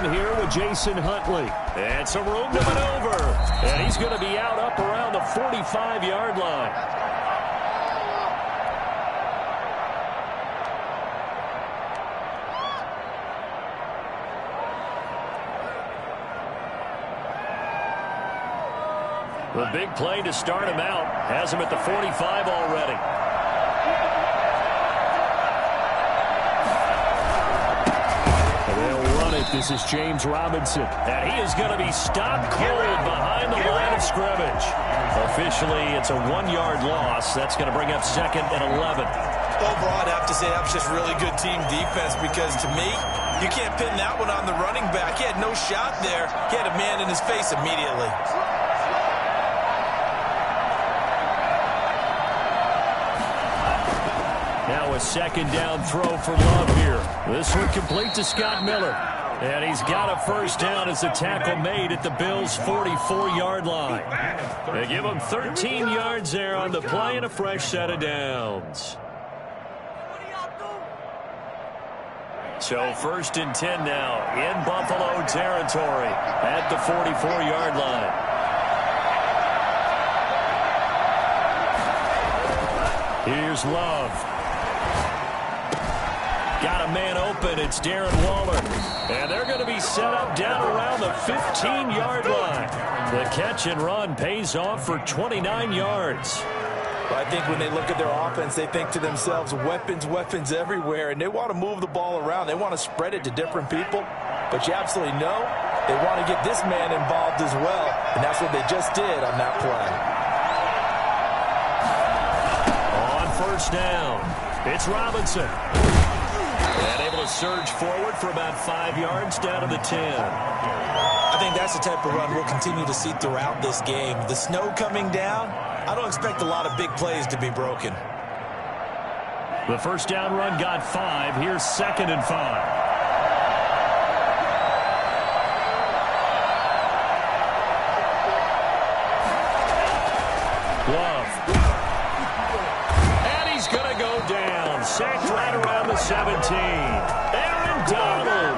run here with Jason Huntley. And some room to maneuver. And he's going to be out up around the 45-yard line. The big play to start him out has him at the 45 already. They'll run it. This is James Robinson. And he is going to be stopped cold behind the line of scrimmage. Officially, it's a 1-yard loss. That's going to bring up 2nd and 11. Overall, I'd have to say that was just really good team defense because, to me, you can't pin that one on the running back. He had no shot there. He had a man in his face immediately. Now a 2nd down throw for Love here. This one complete to Scott Miller. And he's got a 1st down as the tackle made at the Bills' 44-yard line. They give him 13 yards there on the play and a fresh set of downs. So 1st and 10 now in Buffalo territory at the 44-yard line. Here's Love. Got a man open. It's Darren Waller. And they're going to be set up down around the 15-yard line. The catch and run pays off for 29 yards. Well, I think when they look at their offense, they think to themselves, weapons, weapons everywhere, and they want to move the ball around. They want to spread it to different people. But you absolutely know they want to get this man involved as well, and that's what they just did on that On play. 1st down, it's Robinson. And able to surge forward for about 5 yards down to the 10. I think that's the type of run we'll continue to see throughout this game. The snow coming down, I don't expect a lot of big plays to be broken. The 1st down run got 5. Here's 2nd and 5. Love. And he's going to go down. Sacked right around the 17. Aaron Donald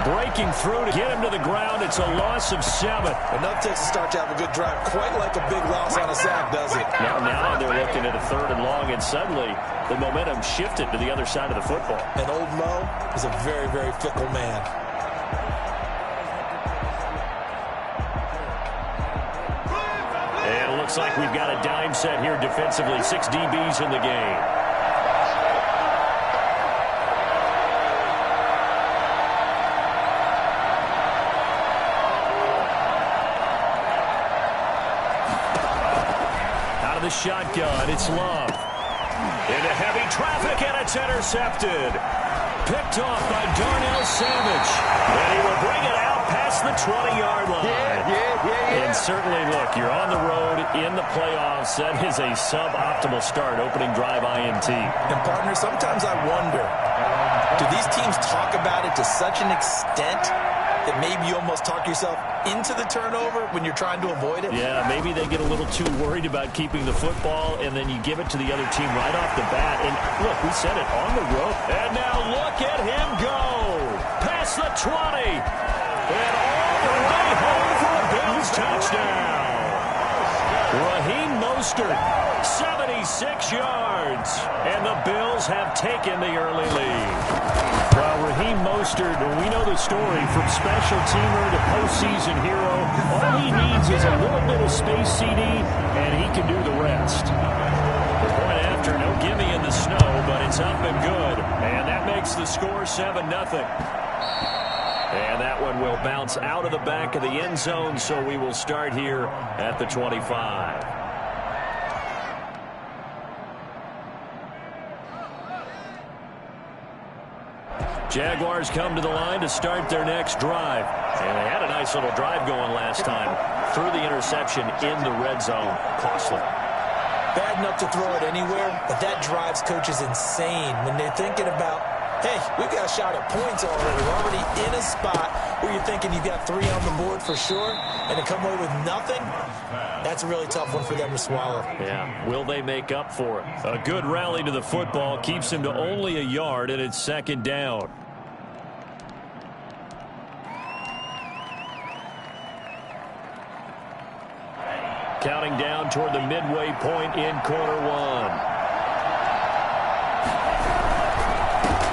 breaking through to get him to the ground. It's a loss of 7. Enough takes to start to have a good drive. Quite like a big loss on a sack, does it? Now they're looking at a 3rd and long, and suddenly the momentum shifted to the other side of the football. And old Mo is a very, very fickle man. And it looks like we've got a dime set here defensively. 6 DBs in the game. Out of the shotgun, it's Love. Into heavy traffic, and it's intercepted. Picked off by Darnell Savage. And he will bring it out past the 20-yard line. And certainly, look, you're on the road in the playoffs. That is a suboptimal start, opening drive INT. And, partner, sometimes I wonder, do these teams talk about it to such an extent that maybe you almost talk yourself into the turnover when you're trying to avoid it? Yeah, maybe they get a little too worried about keeping the football, and then you give it to the other team right off the bat. And, look, we said it, on the road. And now look at him go. Past the 20. And all the way home for a Bills touchdown. Raheem Mostert, 76 yards. And the Bills have taken the early lead. Well, Raheem Mostert, we know the story, from special teamer to postseason hero. All he needs is a little bit of space, CD, and he can do the rest. The point after, no gimme in the snow, but it's up and good. And that makes the score 7-0. And that one will bounce out of the back of the end zone, so we will start here at the 25. Jaguars come to the line to start their next drive. And they had a nice little drive going last time. Threw the interception in the red zone. Costly. Bad enough to throw it anywhere, but that drives coaches insane when they're thinking about, hey, we've got a shot at points already. We're already in a spot where you're thinking you've got 3 on the board for sure, and to come away with nothing, that's a really tough one for them to swallow. Yeah, will they make up for it? A good rally to the football keeps him to only a yard, and it's 2nd down. Counting down toward the midway point in quarter one.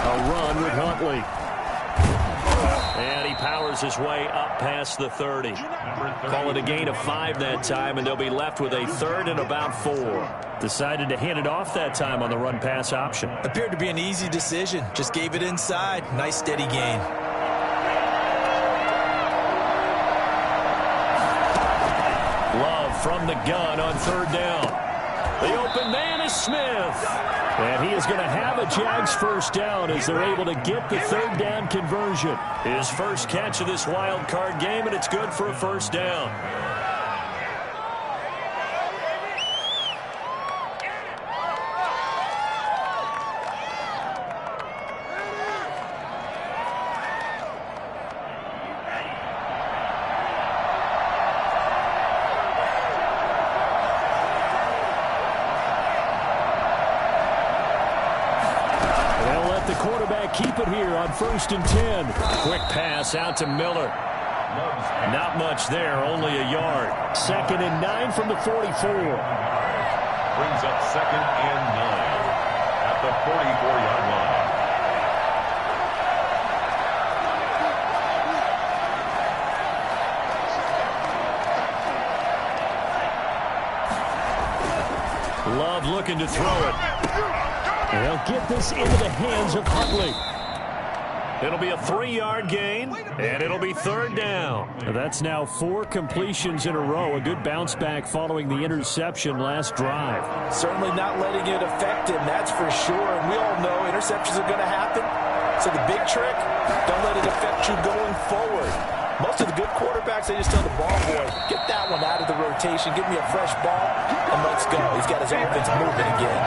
A run with Huntley. And he powers his way up past the 30. Call it a gain of 5 that time, and they'll be left with a third and about 4. Decided to hand it off that time on the run-pass option. Appeared to be an easy decision. Just gave it inside. Nice steady gain. Love from the gun on third down. The open man is Smith. And he is going to have a Jags first down as they're able to get the third down conversion. His first catch of this wild card game, and it's good for a first down. Keep it here on 1st and 10. Quick pass out to Miller. Not much there, only a yard. 2nd and 9 from the 44. Brings up 2nd and 9 at the 44-yard line. Love looking to throw it. They'll get this into the hands of Huntley. It'll be a 3-yard gain, and it'll be third down. That's now 4 completions in a row. A good bounce back following the interception last drive. Certainly not letting it affect him, that's for sure. And we all know interceptions are going to happen. So the big trick, don't let it affect you going forward. Most of the good quarterbacks, they just tell the ball boy, get that one out of the rotation, give me a fresh ball, and let's go. He's got his offense moving again.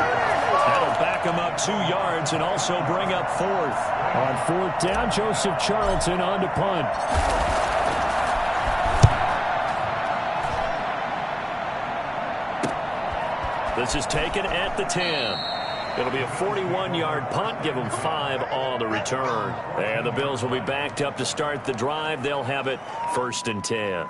That'll back him up 2 yards and also bring up 4th. On 4th down, Joseph Charlton on to punt. This is taken at the 10. It'll be a 41-yard punt. Give them 5 on the return. And the Bills will be backed up to start the drive. They'll have it 1st and 10.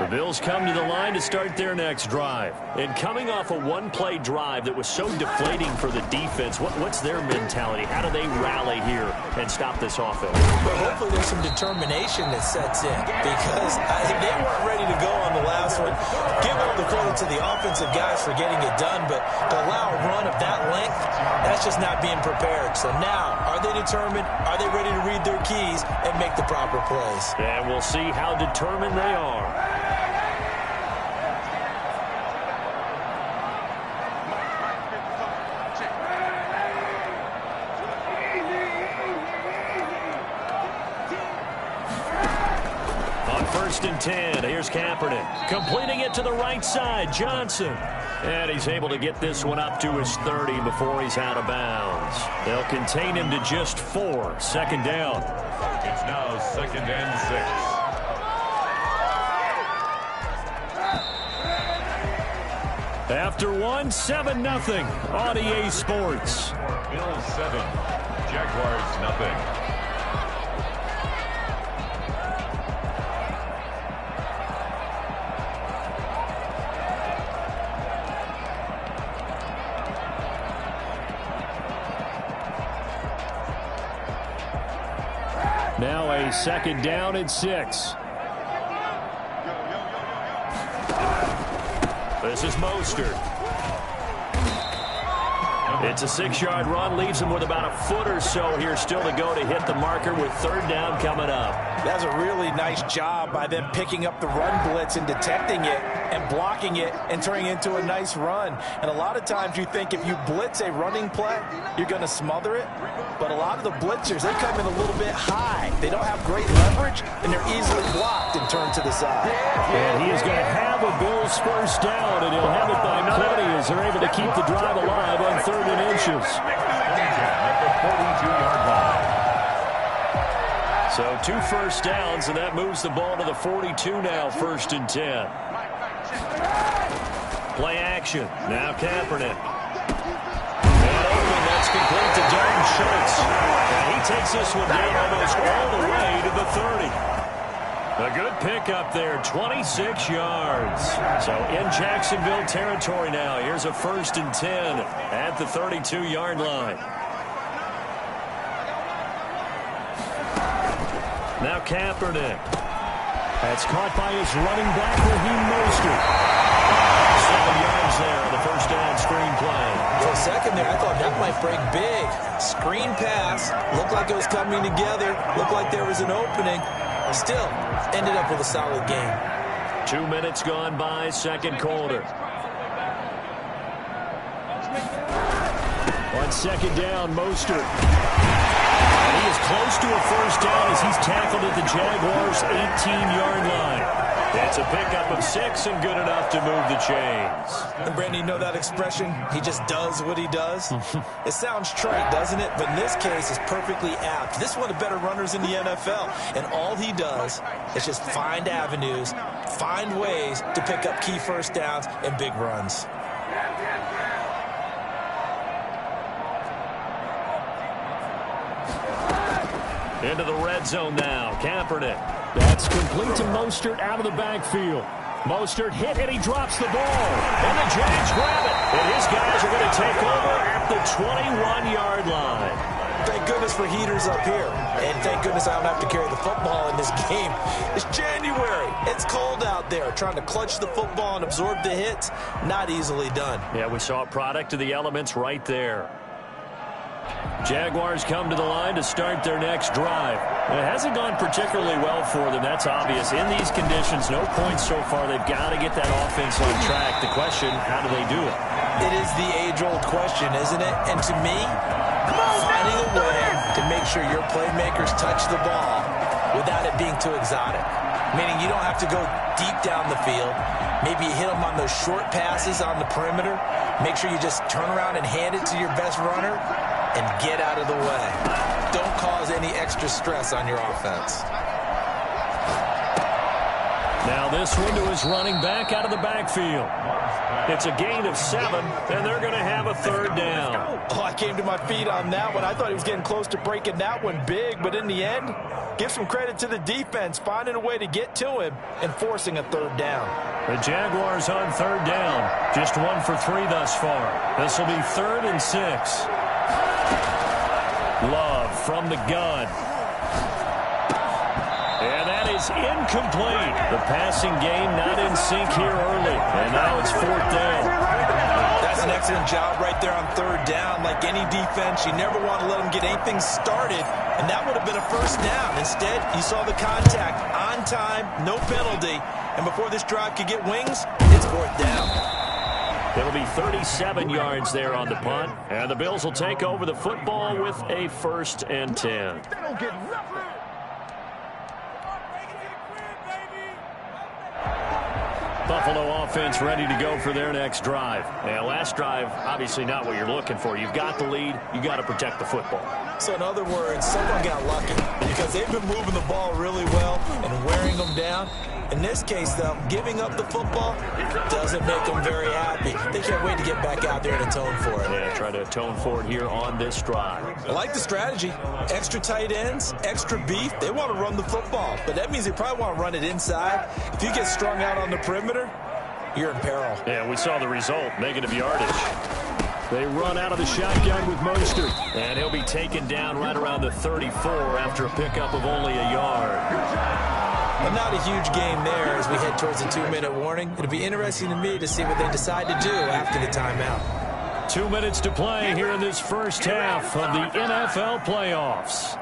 The Bills come to the line to start their next drive. And coming off a one-play drive that was so deflating for the defense, what's their mentality? How do they rally here and stop this offense? Well, hopefully there's some determination that sets in because they weren't ready to go on the last one. Give all the credit to the offensive guys for getting it done, but to allow a run of that length, that's just not being prepared. So now, are they determined? Are they ready to read their keys and make the proper plays? And we'll see how determined they are. And 10. Here's Kaepernick. Completing it to the right side. Johnson. And he's able to get this one up to his 30 before he's out of bounds. They'll contain him to just 4. 2nd down. It's now 2nd and 6. After 1, 7-0 on EA Sports. Bills 7, Jaguars nothing. Now a 2nd down and 6. This is Mostert. It's a 6-yard run, leaves him with about a foot or so here still to go to hit the marker with 3rd down coming up. That's a really nice job by them picking up the run blitz and detecting it and blocking it and turning it into a nice run. And a lot of times you think if you blitz a running play, you're going to smother it. But a lot of the blitzers, they come in a little bit high. They don't have great leverage, and they're easily blocked and turned to the side. And he is going to have a Bills first down, and he'll have it by 20 as they're able to keep the drive alive on 3rd and inches. So 2 first downs, and that moves the ball to the 42 now, 1st and 10. Play action. Now Kaepernick. complete to Dalton Schultz. And he takes this one down almost all the way to the 30. A good pickup there, 26 yards. So in Jacksonville territory now. Here's a 1st and 10 at the 32-yard line. Now Kaepernick. That's caught by his running back, Raheem Mostert. 7 yards there on the first down screen play. For a second there, I thought that might break big. Screen pass. Looked like it was coming together. Looked like there was an opening. Still, ended up with a solid game. 2 minutes gone by, second quarter. On second down, Mostert. And he is close to a first down as he's tackled at the Jaguars' 18-yard line. It's a pickup of 6 and good enough to move the chains. And Brandon, you know that expression? He just does what he does? It sounds trite, doesn't it? But in this case, it's perfectly apt. This is one of the better runners in the NFL. And all he does is just find avenues, find ways to pick up key first downs and big runs. Into the red zone now. Kaepernick. That's complete to Mostert out of the backfield. Mostert hit and he drops the ball. And the Jags grab it. And his guys are going to take over at the 21-yard line. Thank goodness for heaters up here. And thank goodness I don't have to carry the football in this game. It's January. It's cold out there. Trying to clutch the football and absorb the hits, not easily done. Yeah, we saw a product of the elements right there. Jaguars come to the line to start their next drive. It hasn't gone particularly well for them. That's obvious. In these conditions, no points so far. They've got to get that offense on track. The question, how do they do it? It is the age-old question, isn't it? And to me, finding a way to make sure your playmakers touch the ball without it being too exotic. Meaning you don't have to go deep down the field. Maybe you hit them on those short passes on the perimeter. Make sure you just turn around and hand it to your best runner and get out of the way. Don't cause any extra stress on your offense. Now this one to his running back out of the backfield. It's a gain of 7, and they're going to have a third down. Oh, I came to my feet on that one. I thought he was getting close to breaking that one big, but in the end, give some credit to the defense, finding a way to get to him and forcing a third down. The Jaguars on third down. Just 1 for 3 thus far. This will be 3rd and 6. Love from the gun. And that is incomplete. The passing game not in sync here early. And now it's 4th down. That's an excellent job right there on third down. Like any defense, you never want to let them get anything started. And that would have been a first down. Instead, you saw the contact on time, no penalty. And before this drive could get wings, it's 4th down. It'll be 37 yards there on the punt. And the Bills will take over the football with a 1st and 10. Buffalo offense ready to go for their next drive. And last drive, obviously not what you're looking for. You've got the lead. You got to protect the football. So in other words, someone got lucky because they've been moving the ball really well and wearing them down. In this case, though, giving up the football doesn't make them very happy. They can't wait to get back out there and atone for it. Yeah, try to atone for it here on this drive. I like the strategy. Extra tight ends, extra beef. They want to run the football, but that means they probably want to run it inside. If you get strung out on the perimeter, you're in peril. Yeah, we saw the result, negative yardage. They run out of the shotgun with Mostert, and he'll be taken down right around the 34 after a pickup of only a yard. But not a huge game there as we head towards the 2-minute warning. It'll be interesting to me to see what they decide to do after the timeout. 2 minutes to play here in this first half of the NFL playoffs.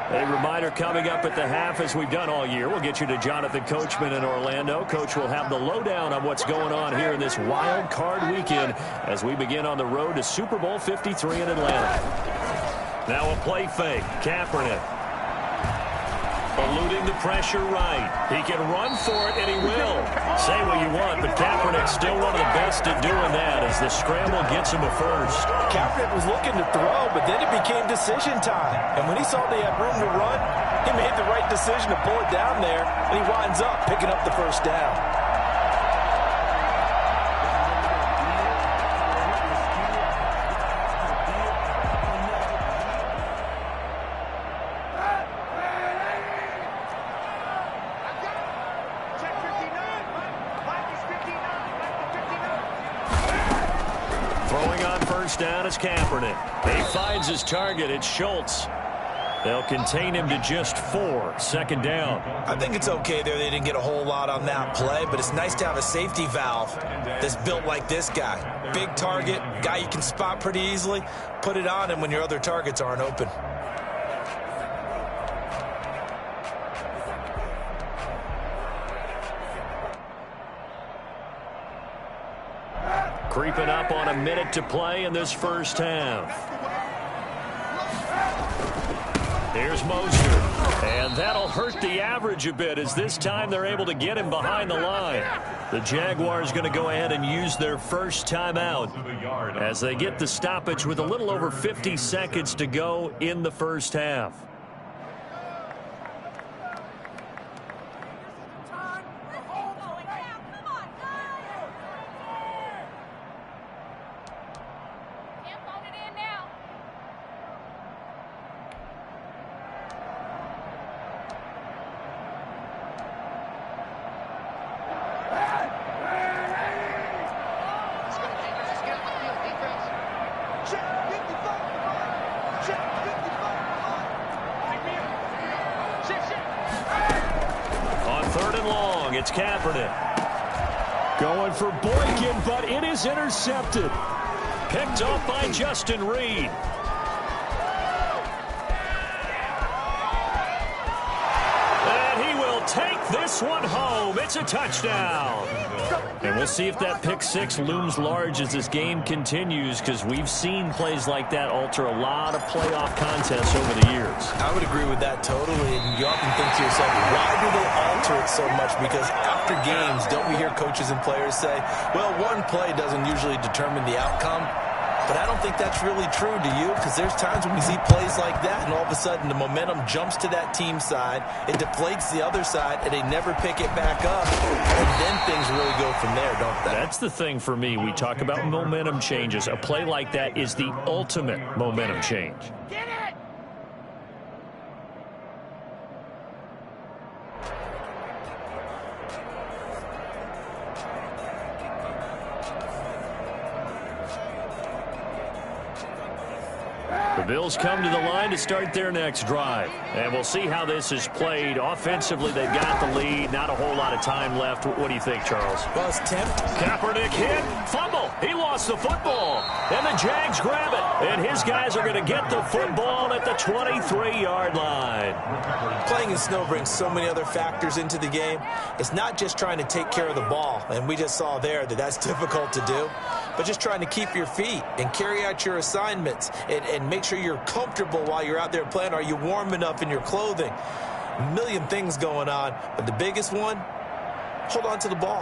A reminder coming up at the half, as we've done all year. We'll get you to Jonathan Coachman in Orlando. Coach will have the lowdown on what's going on here in this wild card weekend as we begin on the road to Super Bowl 53 in Atlanta. Now a play fake. Kaepernick eluding the pressure right. He can run for it, and he will. Say what you want, but Kaepernick's still one of the best at doing that as the scramble gets him a first. Kaepernick was looking to throw, but then it became decision time. And when he saw they had room to run, he made the right decision to pull it down there, and he winds up picking up the first down. Going on first down is Kaepernick. He finds his target. It's Schultz. They'll contain him to just 4. Second down. I think it's okay there. They didn't get a whole lot on that play, but it's nice to have a safety valve that's built like this guy. Big target, guy you can spot pretty easily. Put it on him when your other targets aren't open. Creeping up on a minute to play in this first half. Here's Mostert, and that'll hurt the average a bit as this time they're able to get him behind the line. The Jaguars going to go ahead and use their first timeout as they get the stoppage with a little over 50 seconds to go in the first half. It's Kaepernick. Going for Boykin, but it is intercepted. Picked off by Justin Reed. And he will take this one home. It's a touchdown. And we'll see if that pick six looms large as this game continues, because we've seen plays like that alter a lot of playoff contests over the years. I would agree with that totally. And you often think to yourself, why do they alter it so much? Because after games, don't we hear coaches and players say, well, one play doesn't usually determine the outcome? But I don't think that's really true, do you? Because there's times when we see plays like that, and all of a sudden the momentum jumps to that team side, it deflates the other side, and they never pick it back up. And then things really go from there, don't they? That's the thing for me. We talk about momentum changes. A play like that is the ultimate momentum change. Get it! The Bills come to the line to start their next drive. And we'll see how this is played. Offensively, they've got the lead. Not a whole lot of time left. What do you think, Charles? Well, it's tempting. Kaepernick hit. Fumble. He lost the football. And the Jags grab it. And his guys are going to get the football at the 23-yard line. Playing in snow brings so many other factors into the game. It's not just trying to take care of the ball. And we just saw there that that's difficult to do. But just trying to keep your feet and carry out your assignments and make sure you're comfortable while you're out there playing. Are you warm enough in your clothing? A million things going on. But the biggest one, hold on to the ball.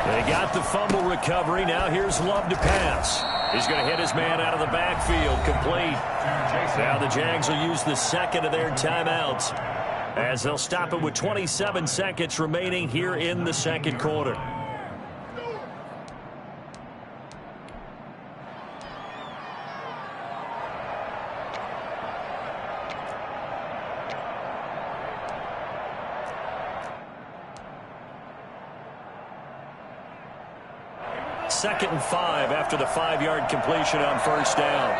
They got the fumble recovery. Now here's Love to pass. He's going to hit his man out of the backfield. Complete. Now the Jags will use the second of their timeouts as they'll stop it with 27 seconds remaining here in the second quarter. Second and 5 after the 5-yard completion on first down.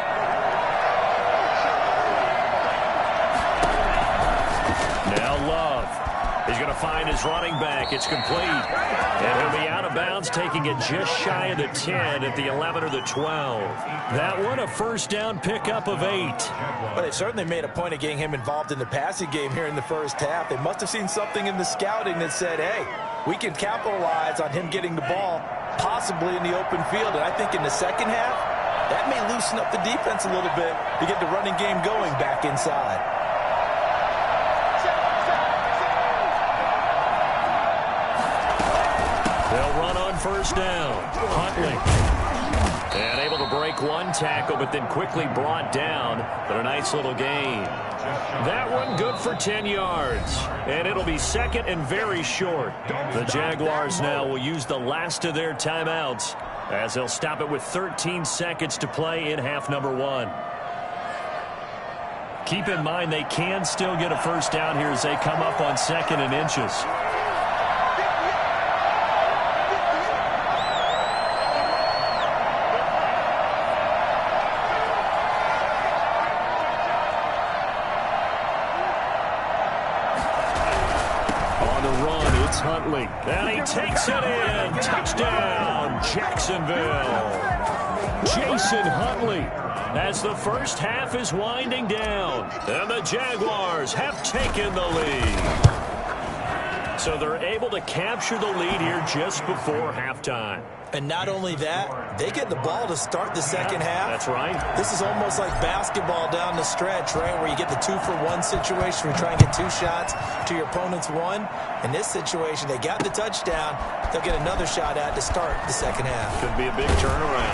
Now Love. He's going to find his running back. It's complete. And he'll be out of bounds, taking it just shy of the 10 at the 11 or the 12. That one, a first down pickup of 8. Well, they certainly made a point of getting him involved in the passing game here in the first half. They must have seen something in the scouting that said, hey, we can capitalize on him getting the ball possibly in the open field. And I think in the second half, that may loosen up the defense a little bit to get the running game going back inside. They'll run on first down. Huntley. And able to break one tackle, but then quickly brought down. But a nice little gain. That one good for 10 yards. And it'll be second and very short. The Jaguars now will use the last of their timeouts as they'll stop it with 13 seconds to play in half number 1. Keep in mind they can still get a first down here as they come up on 2nd and inches. On the run, it's Huntley. And he takes it in. Touchdown, Jacksonville. Jason Huntley, as the first half is winding down, and the Jaguars have taken the lead. So they're able to capture the lead here just before halftime. And not only that, they get the ball to start the second half. That's right. This is almost like basketball down the stretch, right, where you get the 2-for-1 situation where you try and get 2 shots to your opponent's 1. In this situation, they got the touchdown. They'll get another shot at to start the second half. Could be a big turnaround.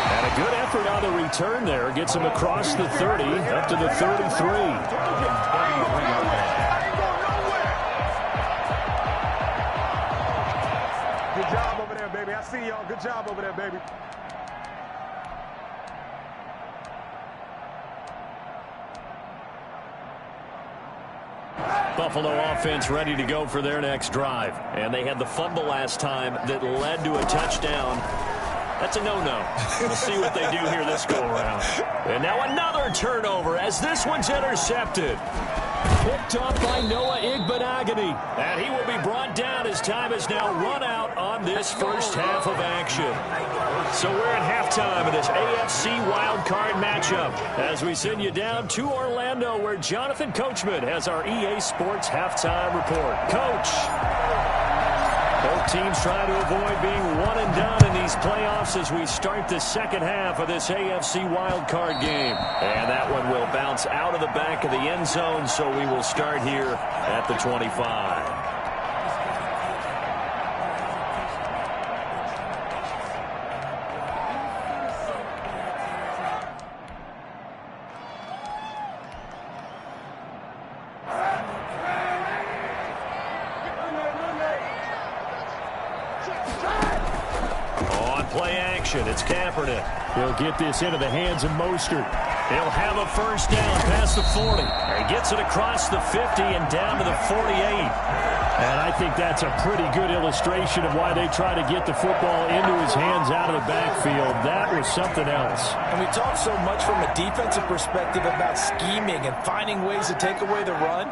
And a good effort on the return there. Gets him across the 30, up to the 33. Good job over there, baby. I see y'all. Good job over there, baby. Buffalo offense ready to go for their next drive. And they had the fumble last time that led to a touchdown. That's a no-no. We'll see what they do here this go-around. And now another turnover as this one's intercepted. Picked up by Noah Igbenogany. And he will be brought down as time has now run out on this first half of action. So we're at halftime of this AFC wildcard matchup as we send you down to Orlando where Jonathan Coachman has our EA Sports halftime report. Coach. Both teams trying to avoid being one and done in these playoffs as we start the second half of this AFC wildcard game. And that one will bounce out of the back of the end zone, so we will start here at the 25. It's Kaepernick. He'll get this into the hands of Mostert. He'll have a first down past the 40. He gets it across the 50 and down to the 48. And I think that's a pretty good illustration of why they try to get the football into his hands out of the backfield. That was something else. And we talk so much from a defensive perspective about scheming and finding ways to take away the run.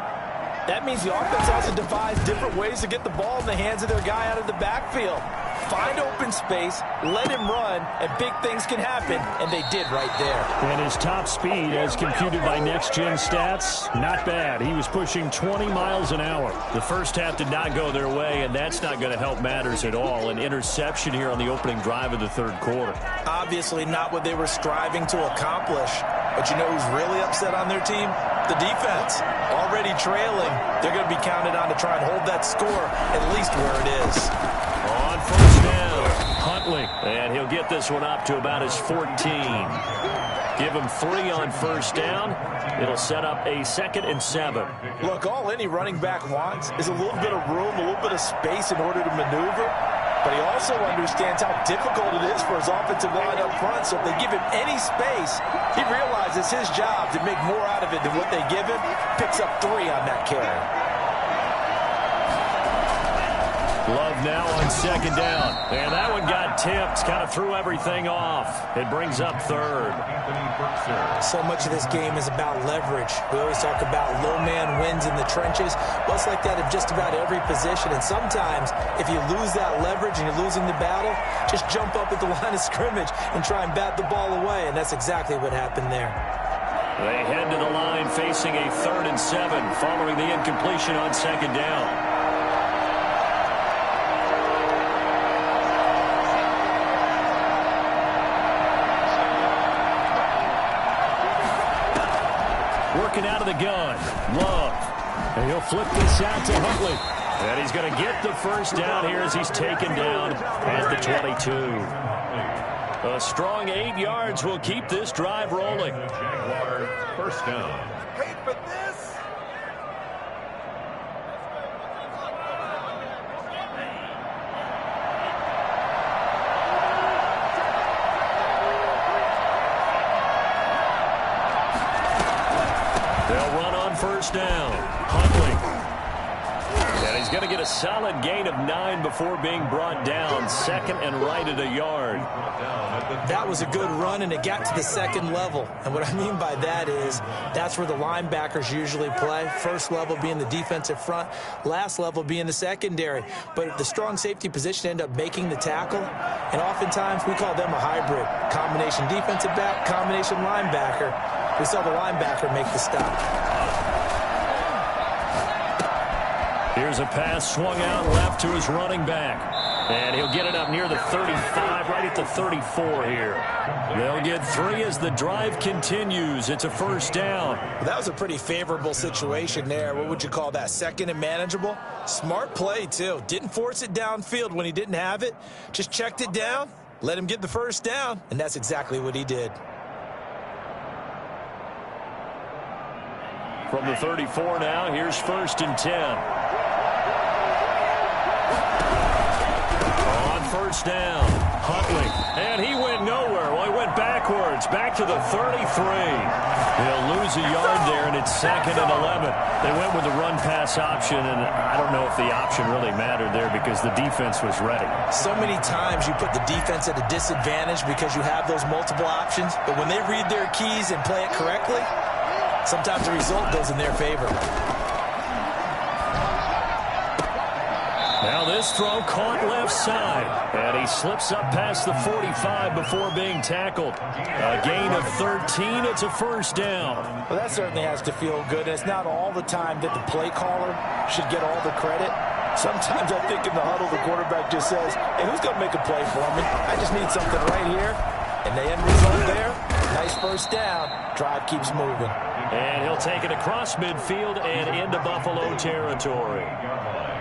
That means the offense has to devise different ways to get the ball in the hands of their guy out of the backfield. Find open space, let him run, and big things can happen, and they did right there. And his top speed, as computed by Next Gen Stats, not bad. He was pushing 20 miles an hour. The first half did not go their way, and that's not going to help matters at all. An interception here on the opening drive of the third quarter. Obviously not what they were striving to accomplish. But you know who's really upset on their team? The defense. Already trailing. They're going to be counted on to try and hold that score at least where it is. On first down, Huntley. And he'll get this one up to about his 14. Give him 3 on first down. It'll set up a 2nd and 7. Look, all any running back wants is a little bit of room, a little bit of space in order to maneuver. But he also understands how difficult it is for his offensive line up front. So if they give him any space, he realizes his job to make more out of it than what they give him. Picks up 3 on that carry. Love now on 2nd down. And that one got tipped. Kind of threw everything off. It brings up 3rd. So much of this game is about leverage. We always talk about low man wins in the trenches. Well, it's like that in just about every position. And sometimes, if you lose that leverage and you're losing the battle, just jump up at the line of scrimmage and try and bat the ball away. And that's exactly what happened there. They head to the line facing a 3rd and 7 following the incompletion on 2nd down. Working out of the gun, Love. And he'll flip this out to Huntley. And he's going to get the first down here as he's taken down at the 22. A strong 8 yards will keep this drive rolling. Jaguars first down. Hate for this. first down. Huntley. And he's going to get a solid gain of 9 before being brought down. Second and right at a yard. That was a good run, and it got to the second level. And what I mean by that is that's where the linebackers usually play. First level being the defensive front, last level being the secondary. But the strong safety position ended up making the tackle, and oftentimes we call them a hybrid. Combination defensive back, combination linebacker. We saw the linebacker make the stop. Here's a pass swung out left to his running back. And he'll get it up near the 35, right at the 34 here. They'll get 3 as the drive continues. It's a first down. Well, that was a pretty favorable situation there. What would you call that? Second and manageable? Smart play, too. Didn't force it downfield when he didn't have it. Just checked it down, let him get the first down, and that's exactly what he did. From the 34 now, here's first and 10. First down, Huntley, and he went nowhere. Well, he went backwards, back to the 33. They'll lose a yard there, and it's second and 11. They went with the run-pass option, and I don't know if the option really mattered there because the defense was ready. So many times you put the defense at a disadvantage because you have those multiple options, but when they read their keys and play it correctly, sometimes the result goes in their favor. Now this throw caught left side, and he slips up past the 45 before being tackled. A gain of 13, it's a first down. Well, that certainly has to feel good, and it's not all the time that the play caller should get all the credit. Sometimes I think in the huddle the quarterback just says, hey, who's going to make a play for me? I just need something right here. And the end result there, nice first down. Drive keeps moving. And he'll take it across midfield and into Buffalo territory.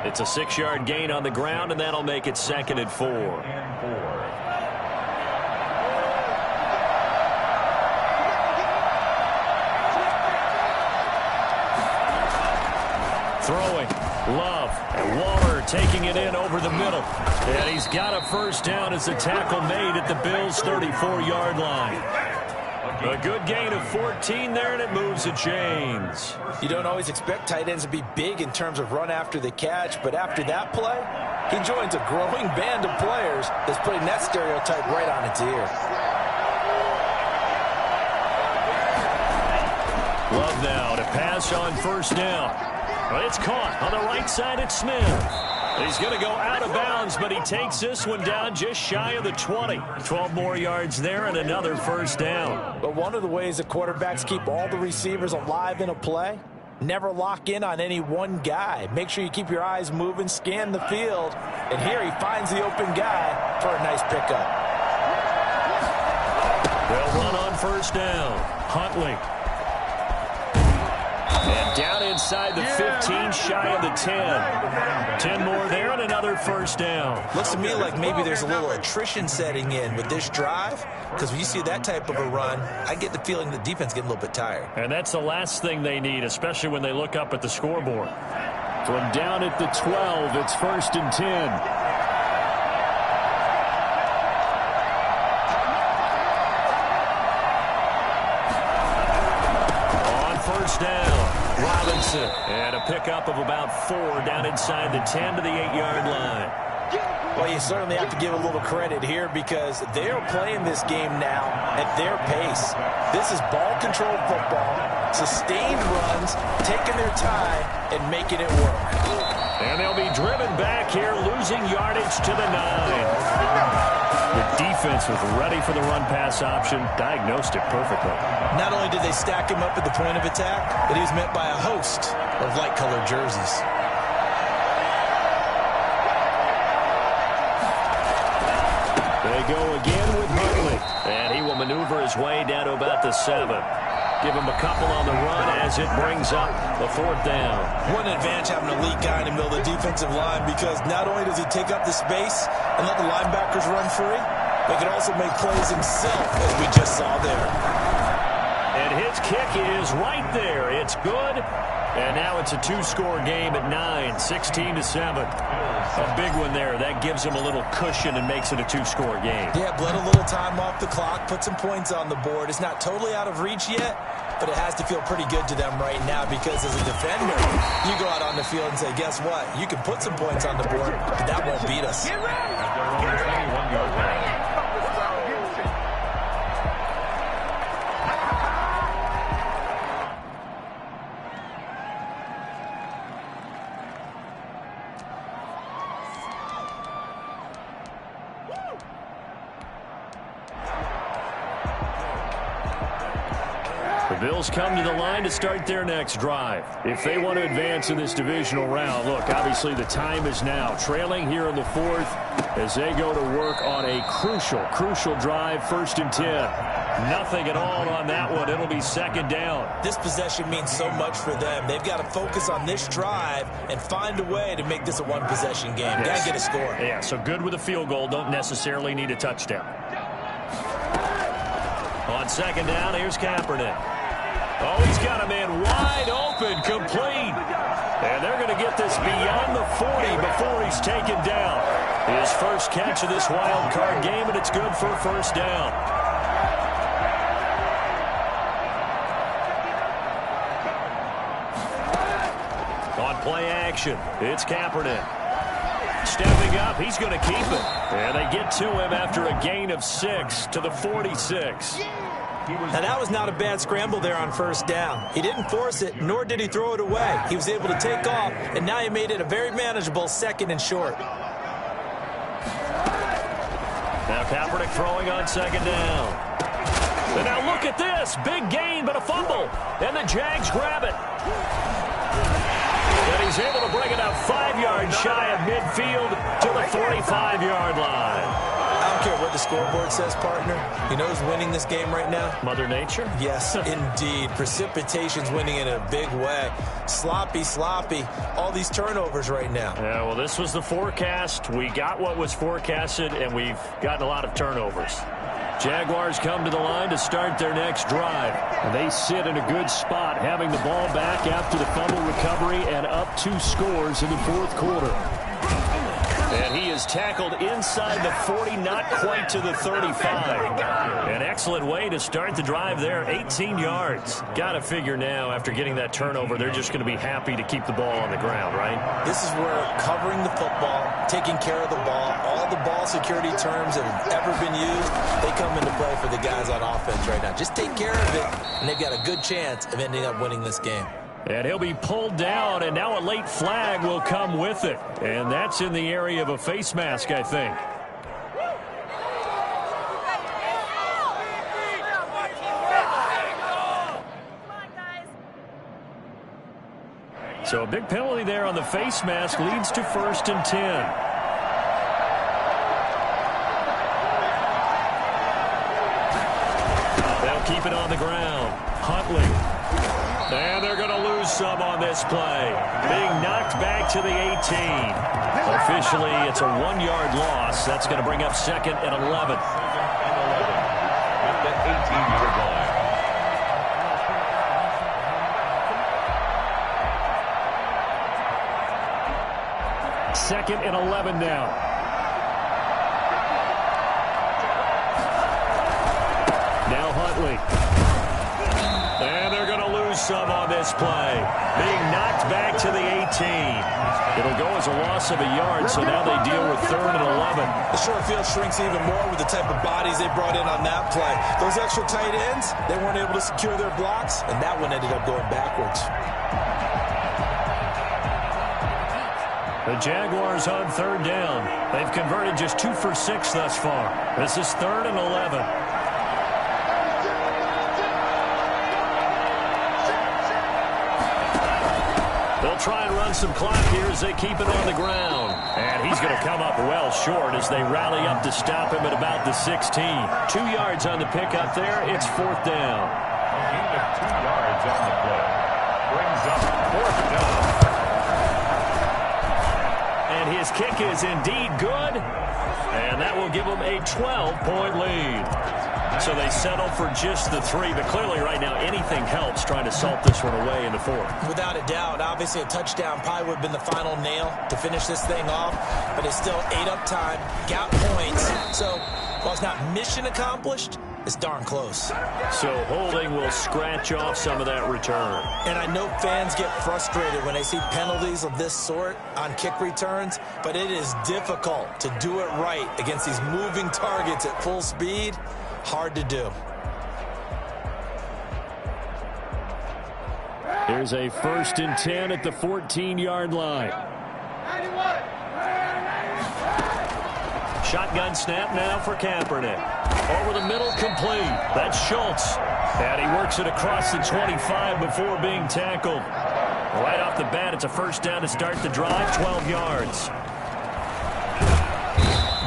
It's a 6-yard gain on the ground, and that'll make it second and 4. Throwing, Love, and Waller taking it in over the middle. And he's got a first down as the tackle made at the Bills' 34-yard line. A good gain of 14 there, and it moves the chains. You don't always expect tight ends to be big in terms of run after the catch, but after that play, he joins a growing band of players that's putting that stereotype right on its ear. Love now to pass on first down. Well, it's caught on the right side at Smith. He's going to go out of bounds, but he takes this one down just shy of the 20. 12 more yards there and another first down. But one of the ways the quarterbacks keep all the receivers alive in a play, never lock in on any one guy. Make sure you keep your eyes moving, scan the field, and here he finds the open guy for a nice pickup. They'll run on first down. Huntley. And down inside the 15, shy of the 10. 10 more there and another first down. Looks to me like maybe there's a little attrition setting in with this drive, because when you see that type of a run, I get the feeling the defense getting a little bit tired. And that's the last thing they need, especially when they look up at the scoreboard. From down at the 12, it's first and 10. Down, Robinson, and a pickup of about 4 down inside the 10 to the 8-yard line. Well, you certainly have to give a little credit here because they're playing this game now at their pace. This is ball control football, sustained runs, taking their time and making it work. And they'll be driven back here, losing yardage to the 9. The defense was ready for the run-pass option, diagnosed it perfectly. Not only did they stack him up at the point of attack, but he was met by a host of light-colored jerseys. They go again with Huntley, and he will maneuver his way down to about the 7. Give him a couple on the run as it brings up the 4th down. What an advantage having an elite guy in the middle of the defensive line, because not only does he take up the space and let the linebackers run free, but he can also make plays himself, as we just saw there. And his kick is right there. It's good. And now it's a two-score game at 9, 16-7. A big one there. That gives them a little cushion and makes it a two-score game. Yeah, bled a little time off the clock, put some points on the board. It's not totally out of reach yet, but it has to feel pretty good to them right now because as a defender, you go out on the field and say, guess what? You can put some points on the board, but that won't beat us. The Bills come to the line to start their next drive. If they want to advance in this divisional round, look, obviously the time is now. Trailing here in the fourth as they go to work on a crucial drive, 1st and 10. Nothing at all on that one. It'll be 2nd down. This possession means so much for them. They've got to focus on this drive and find a way to make this a one-possession game. Yes. Got to get a score. Yeah, so good with a field goal. Don't necessarily need a touchdown. On 2nd down, here's Kaepernick. Oh, he's got a man wide open, complete. And they're going to get this beyond the 40 before he's taken down. His first catch of this wild card game, and it's good for a 1st down. On play action, it's Kaepernick. Stepping up, he's going to keep it. And they get to him after a gain of 6 to the 46. Now, that was not a bad scramble there on 1st down. He didn't force it, nor did he throw it away. He was able to take off, and now he made it a very manageable 2nd and short. Now Kaepernick throwing on 2nd down. And now look at this. Big gain, but a fumble. And the Jags grab it. And he's able to bring it up 5 yards shy of midfield to the 45-yard line. I don't care what the scoreboard says, partner. You know who's winning this game right now? Mother Nature? Yes, indeed. Precipitation's winning in a big way. Sloppy. All these turnovers right now. Yeah, well, this was the forecast. We got what was forecasted, and we've gotten a lot of turnovers. Jaguars come to the line to start their next drive. And they sit in a good spot, having the ball back after the fumble recovery and up 2 scores in the 4th quarter. And he is tackled inside the 40, not quite to the 35. An excellent way to start the drive there, 18 yards. Got to figure now, after getting that turnover, they're just going to be happy to keep the ball on the ground, right? This is where covering the football, taking care of the ball, all the ball security terms that have ever been used, they come into play for the guys on offense right now. Just take care of it, and they've got a good chance of ending up winning this game. And he'll be pulled down, and now a late flag will come with it. And that's in the area of a face mask, I think. So a big penalty there on the face mask leads to 1st and 10. They'll keep it on the ground. Huntley. And they're going to lose some on this play. Being knocked back to the 18. Officially, it's a 1-yard loss. That's going to bring up 2nd and 11. At the 18-yard line. 2nd and 11 now. Now Huntley. And they're going to lose some on this play. Being knocked back to the 18. It'll go as a loss of a yard, so now they deal with 3rd and 11. The short field shrinks even more with the type of bodies they brought in on that play. Those extra tight ends, they weren't able to secure their blocks, and that one ended up going backwards. The Jaguars on 3rd down. They've converted just 2 for 6 thus far. This is 3rd and 11. They'll try and run some clock here as they keep it on the ground. And he's going to come up well short as they rally up to stop him at about the 16. 2 yards on the pickup there. It's 4th down. Gain of 2 yards on the play. Brings up 4th down. And his kick is indeed good. And that will give him a 12-point lead. So they settle for just the 3, but clearly right now anything helps trying to salt this one away in the 4th. Without a doubt, obviously a touchdown probably would have been the final nail to finish this thing off, but it's still ate up time, got points. So while it's not mission accomplished, it's darn close. So holding will scratch off some of that return. And I know fans get frustrated when they see penalties of this sort on kick returns, but it is difficult to do it right against these moving targets at full speed. Hard to do. Here's a 1st and 10 at the 14-yard line. Shotgun snap now for Kaepernick. Over the middle, complete. That's Schultz. And he works it across the 25 before being tackled. Right off the bat, it's a 1st down to start the drive, 12 yards.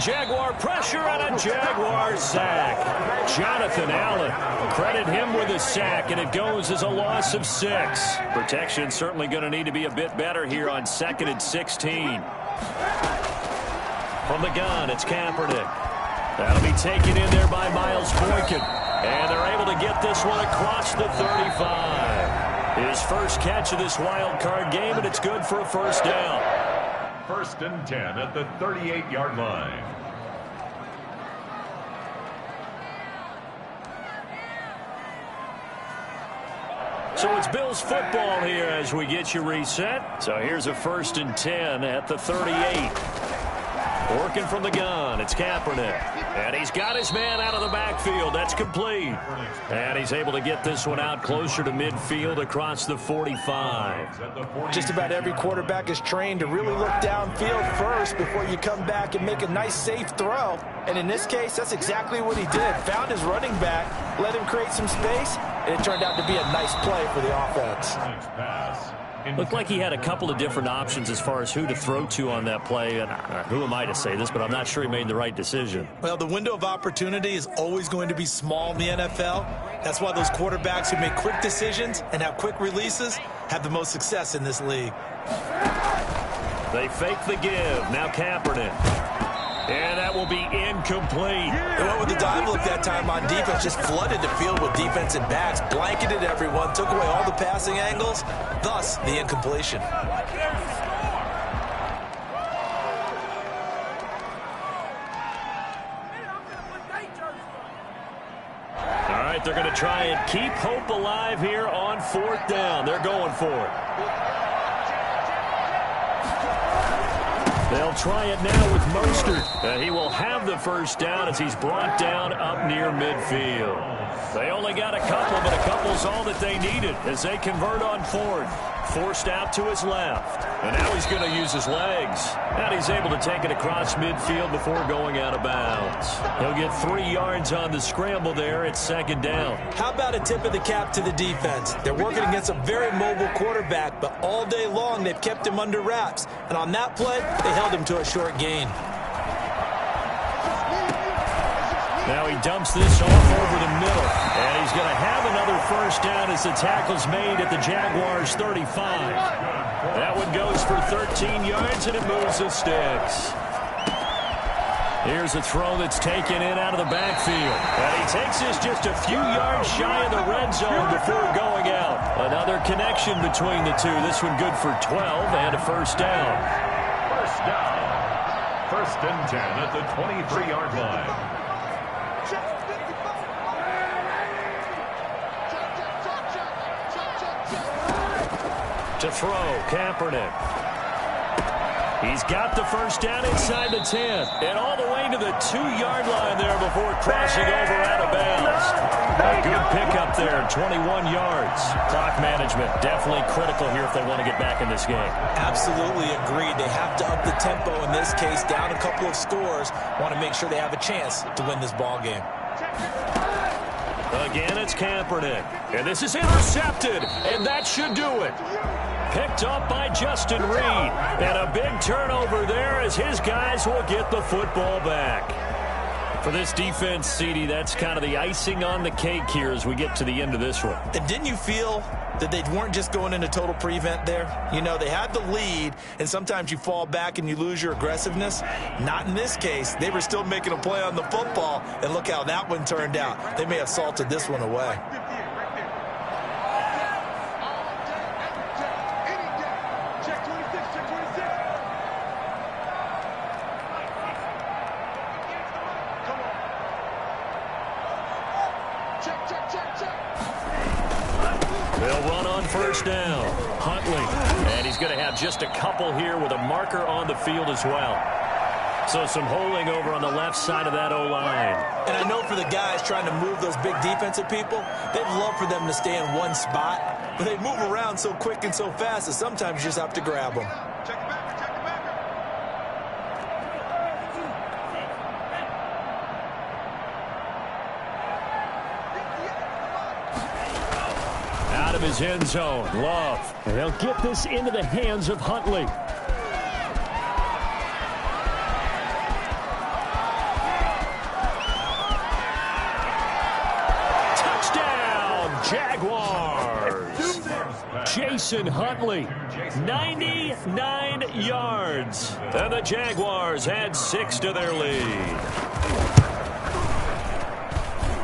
Jaguar pressure and a Jaguar sack. Jonathan Allen, credit him with a sack, and it goes as a loss of 6. Protection certainly going to need to be a bit better here on 2nd and 16. From the gun, it's Kaepernick. That'll be taken in there by Miles Boykin. And they're able to get this one across the 35. His first catch of this wild card game, and it's good for a 1st down. 1st and 10 at the 38-yard line. So it's Bills football here as we get you reset. So here's a 1st and 10 at the 38. Working from the gun, it's Kaepernick. And he's got his man out of the backfield. That's complete. And he's able to get this one out closer to midfield across the 45. Just about every quarterback is trained to really look downfield first before you come back and make a nice, safe throw. And in this case, that's exactly what he did. Found his running back, let him create some space, and it turned out to be a nice play for the offense. Looked like he had a couple of different options as far as who to throw to on that play. And who am I to say this, but I'm not sure he made the right decision. Well, the window of opportunity is always going to be small in the NFL. That's why those quarterbacks who make quick decisions and have quick releases have the most success in this league. They fake the give. Now Kaepernick. And that will be incomplete. They went with the dive look that time on defense, just flooded the field with defensive backs, blanketed everyone, took away all the passing angles, thus the incompletion. All right, they're going to try and keep hope alive here on 4th down. They're going for it. They'll try it now with Mostert. He will have the 1st down as he's brought down up near midfield. They only got a couple, but a couple's all that they needed as they convert on 4th. Forced out to his left. And now he's going to use his legs. And he's able to take it across midfield before going out of bounds. He'll get 3 yards on the scramble there at 2nd down. How about a tip of the cap to the defense? They're working against a very mobile quarterback, but all day long they've kept him under wraps. And on that play, they held him to a short gain. Now he dumps this off over the middle. And he's going to have another 1st down as the tackle's made at the Jaguars' 35. That one goes for 13 yards, and it moves the sticks. Here's a throw that's taken in out of the backfield. And he takes this just a few yards shy of the red zone before going out. Another connection between the two. This one good for 12 and a 1st down. 1st down. 1st and 10 at the 23-yard line. To throw, Kaepernick. He's got the 1st down inside the 10. And all the way to the 2-yard line there before crossing over out of bounds. A good pickup there, 21 yards. Clock management definitely critical here if they want to get back in this game. Absolutely agreed. They have to up the tempo in this case, down a couple of scores. Want to make sure they have a chance to win this ball game. Again, it's Kaepernick. And this is intercepted, and that should do it. Picked up by Justin Reed. And a big turnover there as his guys will get the football back. For this defense, CD, that's kind of the icing on the cake here as we get to the end of this one. And didn't you feel that they weren't just going into total prevent there? You know, they had the lead, and sometimes you fall back and you lose your aggressiveness. Not in this case. They were still making a play on the football, and look how that one turned out. They may have salted this one away. They'll run on first down. Huntley. And he's going to have just a couple here with a marker on the field as well. So some holding over on the left side of that O-line. And I know for the guys trying to move those big defensive people, they'd love for them to stay in one spot. But they move around so quick and so fast that sometimes you just have to grab them. Out of his end zone, Love. And they'll get this into the hands of Huntley. Touchdown, Jaguars. Jason Huntley, 99 yards. And the Jaguars add 6 to their lead.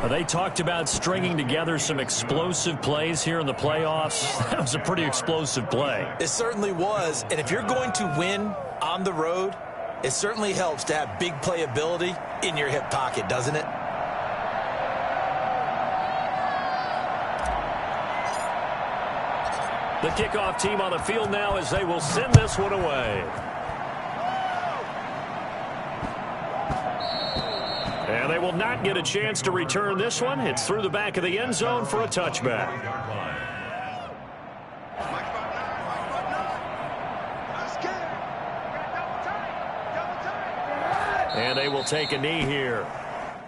They talked about stringing together some explosive plays here in the playoffs. That was a pretty explosive play. It certainly was. And if you're going to win on the road, it certainly helps to have big playability in your hip pocket, doesn't it? The kickoff team on the field now as they will send this one away. And they will not get a chance to return this one. It's through the back of the end zone for a touchback. And they will take a knee here.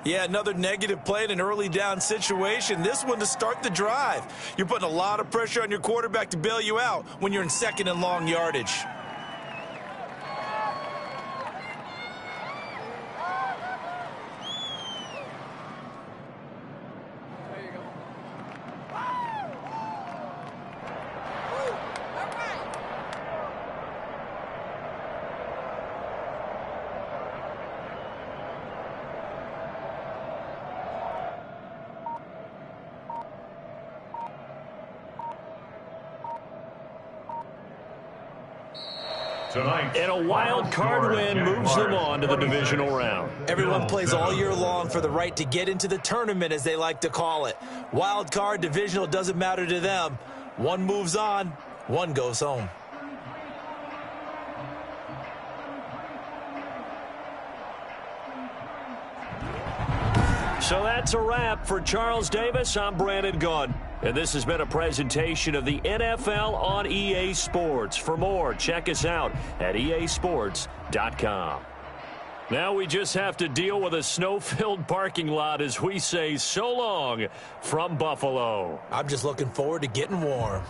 Yeah, another negative play in an early down situation. This one to start the drive. You're putting a lot of pressure on your quarterback to bail you out when you're in second and long yardage. And a wild card win moves them on to the divisional round. Everyone plays all year long for the right to get into the tournament, as they like to call it. Wild card, divisional, doesn't matter to them. One moves on, one goes home. So that's a wrap for Charles Davis. I'm Brandon Gaudin. And this has been a presentation of the NFL on EA Sports. For more, check us out at easports.com. Now we just have to deal with a snow-filled parking lot as we say so long from Buffalo. I'm just looking forward to getting warm.